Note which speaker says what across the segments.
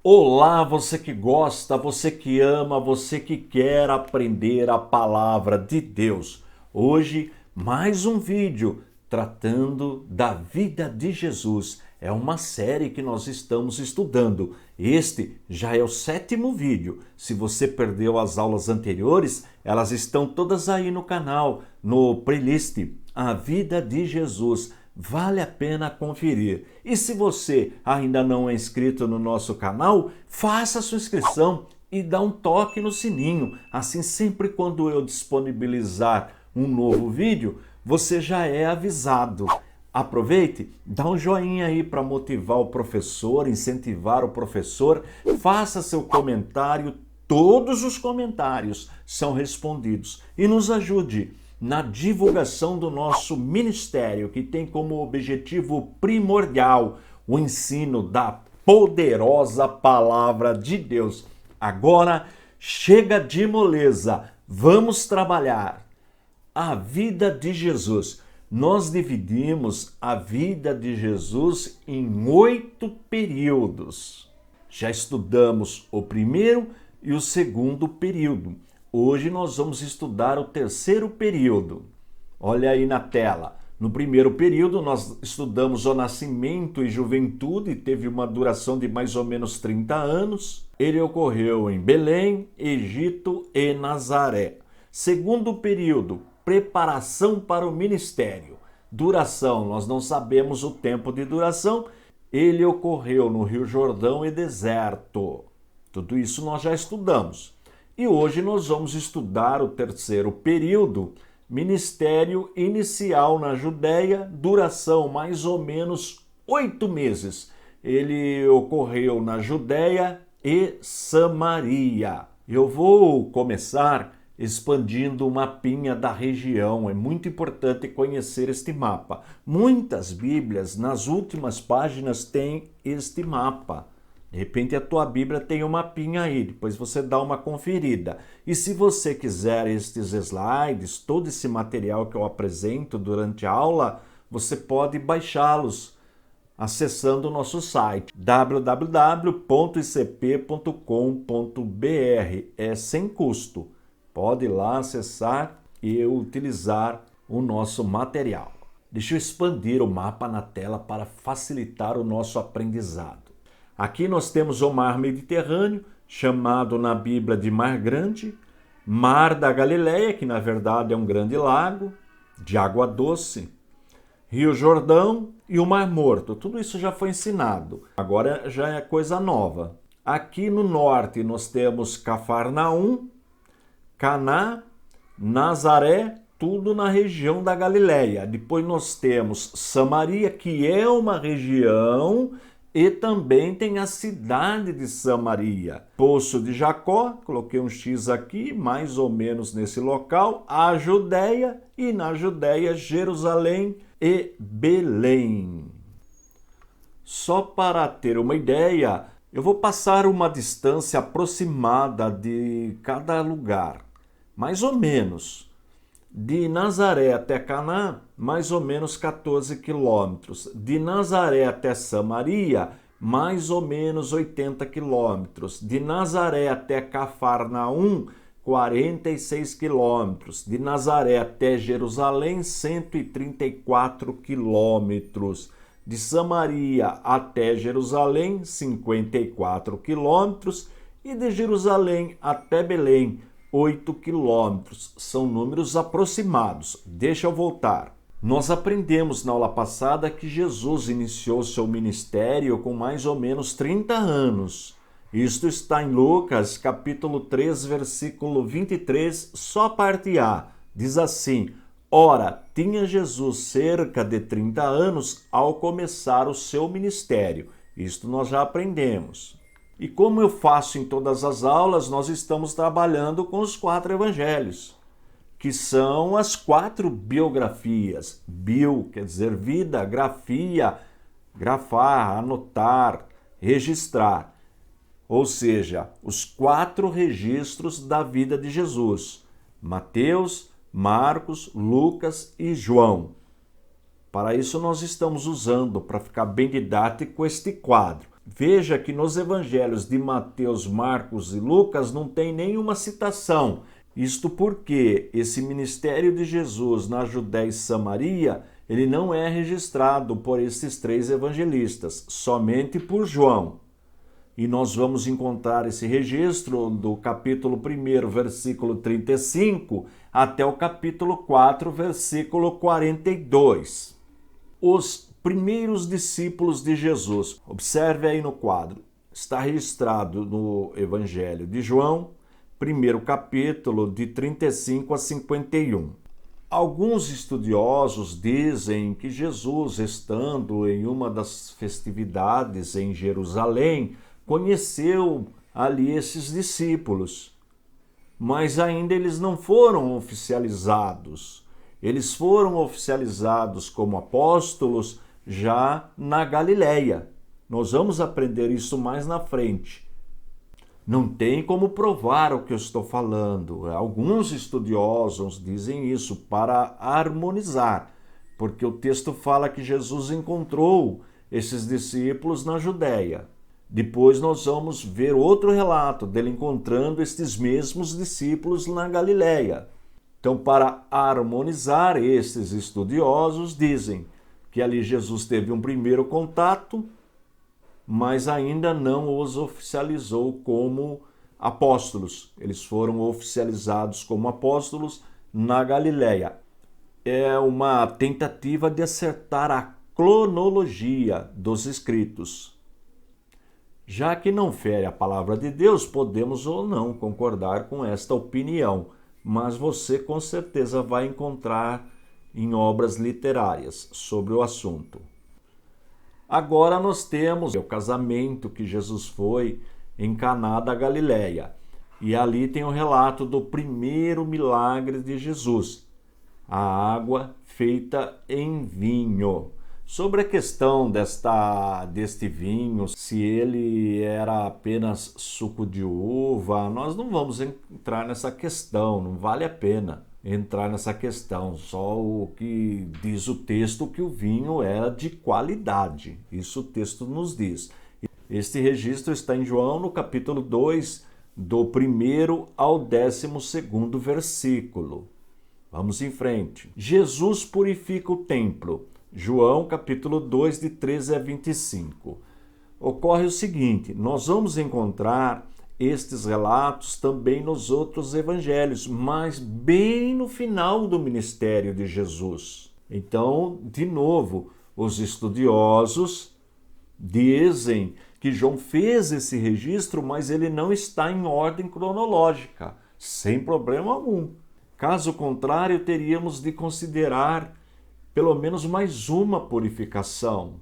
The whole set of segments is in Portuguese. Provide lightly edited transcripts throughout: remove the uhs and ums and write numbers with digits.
Speaker 1: Olá, você que gosta, você que ama, você que quer aprender a palavra de Deus. Hoje, mais um vídeo tratando da vida de Jesus. É uma série que nós estamos estudando. Este já é o 7º vídeo. Se você perdeu as aulas anteriores, elas estão todas aí no canal, no playlist A Vida de Jesus. Vale a pena conferir. E se você ainda não é inscrito no nosso canal, faça sua inscrição e dá um toque no sininho. Assim, sempre quando eu disponibilizar um novo vídeo, você já é avisado. Aproveite, dá um joinha aí para motivar o professor, incentivar o professor. Faça seu comentário, todos os comentários são respondidos. E nos ajude na divulgação do nosso ministério, que tem como objetivo primordial o ensino da poderosa palavra de Deus. Agora, chega de moleza, vamos trabalhar. A vida de Jesus. Nós dividimos a vida de Jesus em 8 períodos. Já estudamos o primeiro e o segundo período. Hoje nós vamos estudar o terceiro período. Olha aí na tela. No primeiro período nós estudamos o nascimento e juventude, teve uma duração de mais ou menos 30 anos. Ele ocorreu em Belém, Egito e Nazaré. Segundo período, preparação para o ministério. Duração, nós não sabemos o tempo de duração. Ele ocorreu no Rio Jordão e deserto. Tudo isso nós já estudamos. E hoje nós vamos estudar o terceiro período, ministério inicial na Judéia, duração mais ou menos 8 meses. Ele ocorreu na Judéia e Samaria. Eu vou começar expandindo o mapinha da região. É muito importante conhecer este mapa. Muitas Bíblias, nas últimas páginas, têm este mapa. De repente a tua Bíblia tem um mapinha aí, depois você dá uma conferida. E se você quiser estes slides, todo esse material que eu apresento durante a aula, você pode baixá-los acessando o nosso site www.icp.com.br. É sem custo. Pode ir lá acessar e utilizar o nosso material. Deixa eu expandir o mapa na tela para facilitar o nosso aprendizado. Aqui nós temos o Mar Mediterrâneo, chamado na Bíblia de Mar Grande, Mar da Galileia, que na verdade é um grande lago de água doce, Rio Jordão e o Mar Morto. Tudo isso já foi ensinado, agora já é coisa nova. Aqui no norte nós temos Cafarnaum, Caná, Nazaré, tudo na região da Galileia. Depois nós temos Samaria, que é uma região, e também tem a cidade de Samaria. Poço de Jacó, coloquei um X aqui, mais ou menos nesse local, a Judéia, e na Judéia, Jerusalém e Belém. Só para ter uma ideia, eu vou passar uma distância aproximada de cada lugar. Mais ou menos. De Nazaré até Caná, mais ou menos 14 quilômetros. De Nazaré até Samaria, mais ou menos 80 quilômetros. De Nazaré até Cafarnaum, 46 quilômetros. De Nazaré até Jerusalém, 134 quilômetros. De Samaria até Jerusalém, 54 quilômetros. E de Jerusalém até Belém, 8 quilômetros. São números aproximados. Deixa eu voltar. Nós aprendemos na aula passada que Jesus iniciou seu ministério com mais ou menos 30 anos. Isto está em Lucas, capítulo 3, versículo 23, só parte A. Diz assim: Ora, tinha Jesus cerca de 30 anos ao começar o seu ministério. Isto nós já aprendemos. E como eu faço em todas as aulas, nós estamos trabalhando com os 4 evangelhos, que são as 4 biografias. Bio quer dizer vida, grafia, grafar, anotar, registrar. Ou seja, os 4 registros da vida de Jesus. Mateus, Marcos, Lucas e João. Para isso nós estamos usando, para ficar bem didático, este quadro. Veja que nos evangelhos de Mateus, Marcos e Lucas não tem nenhuma citação. Isto porque esse ministério de Jesus na Judéia e Samaria, ele não é registrado por esses três evangelistas, somente por João. E nós vamos encontrar esse registro do capítulo 1, versículo 35, até o capítulo 4, versículo 42. Os primeiros discípulos de Jesus. Observe aí no quadro. Está registrado no Evangelho de João, primeiro capítulo, de 35 a 51. Alguns estudiosos dizem que Jesus, estando em uma das festividades em Jerusalém, conheceu ali esses discípulos, mas ainda eles não foram oficializados. Eles foram oficializados como apóstolos já na Galileia. Nós vamos aprender isso mais na frente. Não tem como provar o que eu estou falando. Alguns estudiosos dizem isso para harmonizar, porque o texto fala que Jesus encontrou esses discípulos na Judéia. Depois nós vamos ver outro relato dele encontrando estes mesmos discípulos na Galileia. Então, para harmonizar, esses estudiosos dizem que ali Jesus teve um primeiro contato, mas ainda não os oficializou como apóstolos. Eles foram oficializados como apóstolos na Galileia. É uma tentativa de acertar a cronologia dos escritos. Já que não fere a palavra de Deus, podemos ou não concordar com esta opinião, mas você com certeza vai encontrar em obras literárias sobre o assunto. Agora nós temos o casamento que Jesus foi em Caná da Galileia. E ali tem o relato do primeiro milagre de Jesus, a água feita em vinho. Sobre a questão deste vinho, se ele era apenas suco de uva, nós não vamos entrar nessa questão, não vale a pena entrar nessa questão. Só o que diz o texto que o vinho era de qualidade, isso o texto nos diz. Este registro está em João no capítulo 2, do 1º ao 12º versículo. Vamos em frente. Jesus purifica o templo. João, capítulo 2, de 13 a 25. Ocorre o seguinte, nós vamos encontrar estes relatos também nos outros evangelhos, mas bem no final do ministério de Jesus. Então, de novo, os estudiosos dizem que João fez esse registro, mas ele não está em ordem cronológica, sem problema algum. Caso contrário, teríamos de considerar pelo menos mais uma purificação.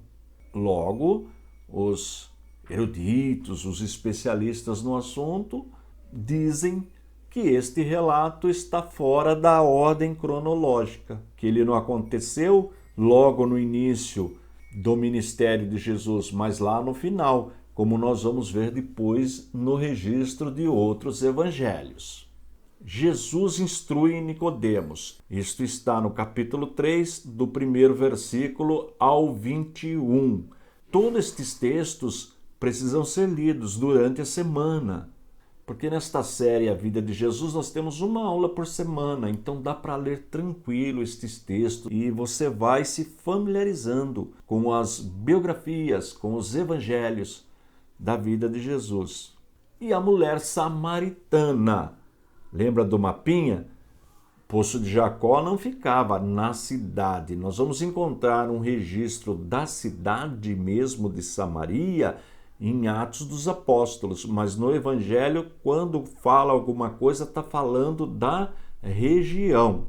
Speaker 1: Logo, os eruditos, os especialistas no assunto, dizem que este relato está fora da ordem cronológica, que ele não aconteceu logo no início do ministério de Jesus, mas lá no final, como nós vamos ver depois no registro de outros evangelhos. Jesus instrui Nicodemos. Isto está no capítulo 3, do 1º versículo ao 21. Todos estes textos precisam ser lidos durante a semana, porque nesta série A Vida de Jesus nós temos uma aula por semana, então dá para ler tranquilo estes textos e você vai se familiarizando com as biografias, com os evangelhos da vida de Jesus. E a mulher samaritana. Lembra do mapinha? Poço de Jacó não ficava na cidade. Nós vamos encontrar um registro da cidade mesmo de Samaria em Atos dos Apóstolos, mas no Evangelho, quando fala alguma coisa, está falando da região.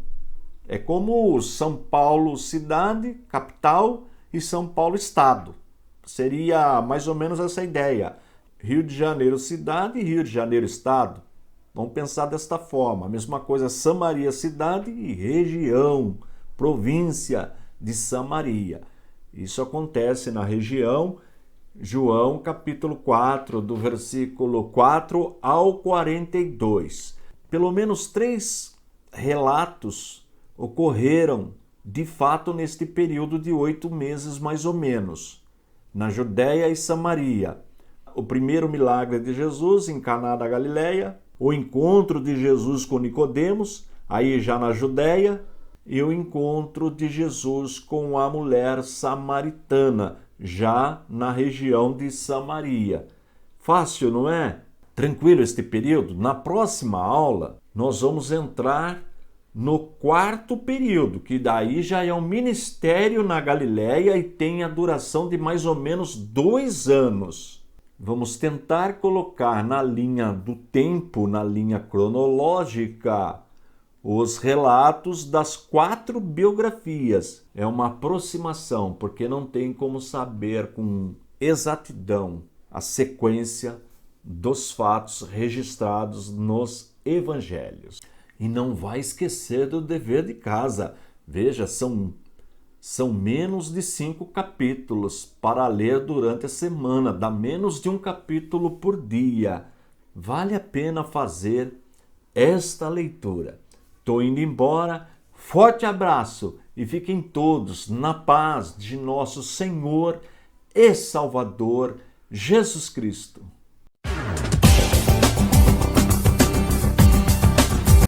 Speaker 1: É como São Paulo cidade, capital, e São Paulo estado. Seria mais ou menos essa ideia. Rio de Janeiro cidade e Rio de Janeiro estado. Vamos pensar desta forma, a mesma coisa Samaria cidade e região, província de Samaria. Isso acontece na região, João capítulo 4, do versículo 4 ao 42. Pelo menos 3 relatos ocorreram de fato neste período de 8 meses mais ou menos. na Judéia e Samaria. O primeiro milagre de Jesus em Caná da Galileia, o encontro de Jesus com Nicodemos, aí já na Judéia, e o encontro de Jesus com a mulher samaritana, já na região de Samaria. Fácil, não é? Tranquilo este período? Na próxima aula, nós vamos entrar no quarto período, que daí já é um ministério na Galileia e tem a duração de mais ou menos 2 anos. Vamos tentar colocar na linha do tempo, na linha cronológica, os relatos das 4 biografias. É uma aproximação, porque não tem como saber com exatidão a sequência dos fatos registrados nos evangelhos. E não vai esquecer do dever de casa. Veja, são menos de 5 capítulos para ler durante a semana, dá menos de um capítulo por dia. Vale a pena fazer esta leitura. Estou indo embora, forte abraço e fiquem todos na paz de nosso Senhor e Salvador Jesus Cristo.